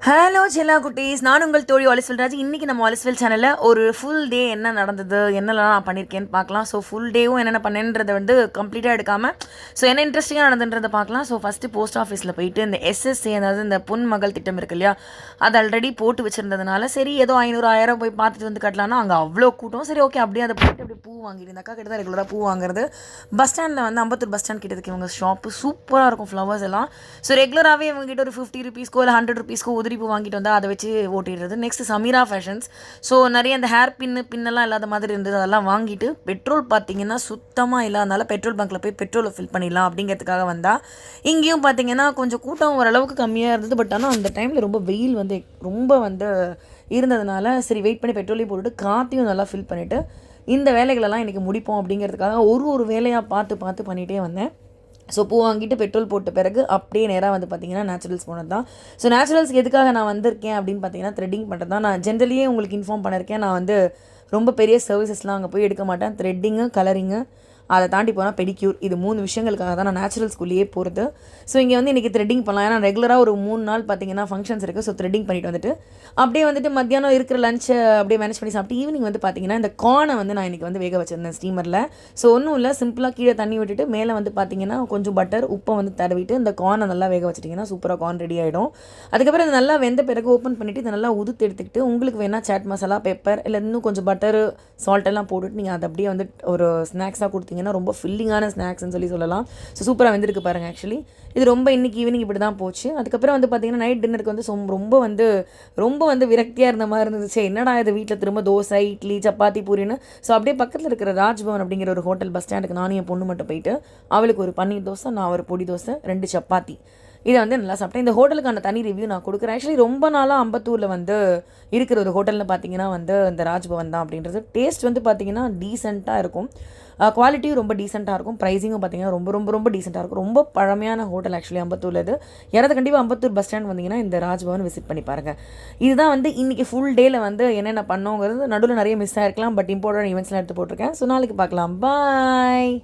Hello செல்லா குட்டீஸ், நான் உங்கள் தோழி ஒலிஸ்வெல் ராஜ். இன்றைக்கி நம்ம ஒலிஸ்வெல் சேனலில் ஒரு ஃபுல் டே என்ன நடந்தது, என்னெல்லாம் நான் பண்ணியிருக்கேன்னு பார்க்கலாம். ஸோ ஃபுல் டேவும் என்னென்ன பண்ணேன்றதை கம்ப்ளீட்டாக எடுக்காமல் என்ன இன்ட்ரெஸ்டிங்காக நடந்துன்றதை பார்க்கலாம். ஸோ ஃபஸ்ட்டு போஸ்ட் ஆஃபீஸில் போயிட்டு இந்த எஸ்எஸ்சி, அதாவது இந்த பொன் மகள் திட்டம் இருக்கு இல்லையா, அது ஆல்ரெடி போட்டு வச்சுருந்ததுனால சரி ஏதோ 500-1000 போய் பார்த்துட்டு வந்து கட்டலாம்னா அங்கே அவ்வளோ கூட்டம். சரி ஓகே, அப்படியே அதை போட்டு அப்படியே பூ வாங்கிட்டு அக்கா கிட்ட தான் ரெகுலராக பூ வாங்குறது. பஸ் ஸ்டாண்டில் அம்பத்தூர் பஸ் ஸ்டாண்ட் கிட்டதுக்கு இவங்க ஷாப்பு சூப்பராக இருக்கும், ஃப்ளவர்ஸ் எல்லாம். ஸோ ரெகுலராகவே இவங்ககிட்ட ஒரு 50 ரூபீஸ்க்கோ இல்லை 100 ரூபீஸ்க்கோ உதிரி பூ வாங்கிட்டு வந்தால் அதை வச்சு ஓட்டிடுறது. Next Sameera fashions. ஸோ நிறைய அந்த ஹேர் பின்னெல்லாம் இல்லாத மாதிரி இருந்தது, அதெல்லாம் வாங்கிட்டு பெட்ரோல் பார்த்தீங்கன்னா சுத்தமாக இல்லாதனால பெட்ரோல் பங்க்கில் போய் பெட்ரோலை ஃபில் பண்ணிடலாம் அப்படிங்கிறதுக்காக வந்தால் இங்கேயும் பார்த்தீங்கன்னா கொஞ்சம் கூட்டம் ஓரளவுக்கு கம்மியாக இருந்தது. பட் ஆனால் அந்த டைமில் ரொம்ப வெயில் ரொம்ப இருந்ததுனால சரி வெயிட் பண்ணி பெட்ரோலையும் போட்டுட்டு காற்றையும் நல்லா ஃபில் பண்ணிவிட்டு இந்த வேலைகளெல்லாம் இன்றைக்கி முடிப்போம் அப்படிங்கிறதுக்காக ஒரு வேலையாக பார்த்து பண்ணிகிட்டே வந்தேன். ஸோ பூ வாங்கிட்டு பெட்ரோல் போட்ட பிறகு அப்படியே நேராக பார்த்திங்கன்னா நேச்சுரல்ஸ் போனது தான். ஸோ நேச்சுரல்ஸ்க்கு எதுக்காக நான் வந்திருக்கேன் அப்படின்னு பார்த்தீங்கன்னா த்ரெட்டிங் பண்ணுறது தான். நான் ஜென்ரலியே உங்களுக்கு இன்ஃபார்ம் பண்ணியிருக்கேன், நான் ரொம்ப பெரிய சர்வீசஸ்லாம் அங்கே போய் எடுக்க மாட்டேன். த்ரெட்டிங்கு, கலரிங்கு, அதை தாண்டி போனால் பெடிக்யூர், இது 3 விஷயங்களுக்காக தான் நான் நேச்சுரல் ஸ்கூல்லேயே போகிறது. ஸோ இங்கே இன்றைக்கி த்ரெட்டிங் பண்ணலாம். ஏன்னா ரெகுலராக ஒரு 3 நாள் பார்த்திங்கன்னா ஃபங்க்ஷன்ஸ் இருக்குது. ஸோ த்ரெட்டிங் பண்ணிட்டு அப்படியே மத்தியானம் இருக்கிற லஞ்சை அப்படியே மேனேஜ் பண்ணி சாப்பிட்டு ஈவினிங் பார்த்திங்கன்னா இந்த கார்னை நான் இன்றைக்கி வேக வச்சுருந்தேன் ஸ்டீமரில். ஸோ ஒன்றும் இல்லை, சிம்பிளாக கீழே தண்ணி விட்டுட்டு மேலே பார்த்திங்கன்னா கொஞ்சம் பட்டர் உப்பை தடவிட்டு இந்த கார்னை நல்லா வேக வச்சிட்டிங்கன்னா சூப்பராக கார்ன் ரெடி ஆகிடும். அதுக்கப்புறம் இது நல்லா வெந்த பிறகு ஓப்பன் பண்ணிவிட்டு இதை நல்லா உதுத்து எடுத்துக்கிட்டு உங்களுக்கு வேணால் சாட் மசாலா, பெப்பர் இல்லை இன்னும் கொஞ்சம் பட்டர், சால்ட் எல்லாம் போட்டுட்டு நீங்கள் அதை அப்படியே ஒரு ஸ்நாக்ஸாக கொடுத்தீங்கன்னா ரொம்ப ஃபில்லிங்கான ஸ்நாக்ஸ்ன்னு சொல்லலாம். ஸோ சூப்பராக வெந்திருக்கு பாருங்கள். ஆக்சுவலி இது இன்றைக்கி ஈவினிங் இப்படி தான் போச்சு. அதுக்கப்புறம் பார்த்திங்கன்னா நைட் டின்னருக்கு ரொம்ப விரக்தியாக இருந்த மாதிரி இருந்துச்சு. என்னடா இது வீட்டில் திரும்ப தோசை, இட்லி, சப்பாத்தி, பூரின்னு. ஸோ அப்படியே பக்கத்தில் இருக்கிற ராஜ்பவன் அப்படிங்கிற ஒரு ஹோட்டல் பஸ் ஸ்டாண்டுக்கு நானும் என் பொண்ணு மட்டும் போயிட்டு அவளுக்கு ஒரு பன்னீர் தோசை, நான் ஒரு பொடி தோசை, 2 சப்பாத்தி, இதை நல்லா சாப்பிட்டேன். இந்த ஹோட்டலுக்கான தனி ரிவ்யூ நான் கொடுக்குறேன். ஆக்சுவலி ரொம்ப நாளாக அம்பத்தூரில் இருக்கிற ஒரு ஹோட்டலில் பார்த்தீங்கன்னா இந்த ராஜ்பவன் தான் அப்படின்றது. டேஸ்ட் பார்த்தீங்கன்னா டீசெண்டாக இருக்கும், குவாலிட்டியும் ரொம்ப டீசெண்டாக இருக்கும், ப்ரைஸிங்கும் பார்த்தீங்கன்னா ரொம்ப டீசெண்டாக இருக்கும். ரொம்ப பழமையான ஹோட்டல் ஆக்சுவலி அம்பத்தூரில். இது யாராவது கண்டிப்பாக அம்பத்தூர் பஸ் ஸ்டாண்ட் வந்தீங்கன்னா இந்த ராஜ்பவன் விசிட் பண்ணி பாருங்கள். இதுதான் இன்றைக்கி ஃபுல் டேயில் என்னென்ன பண்ணோங்கிறது. நடுவில் நிறைய மிஸ் ஆகிருக்கலாம், பட் இம்பார்ட்டன்ட் ஈவெண்ட்ஸ்லாம் எடுத்து போட்டிருக்கேன். ஸோ நாளைக்கு பார்க்கலாம். பாய்.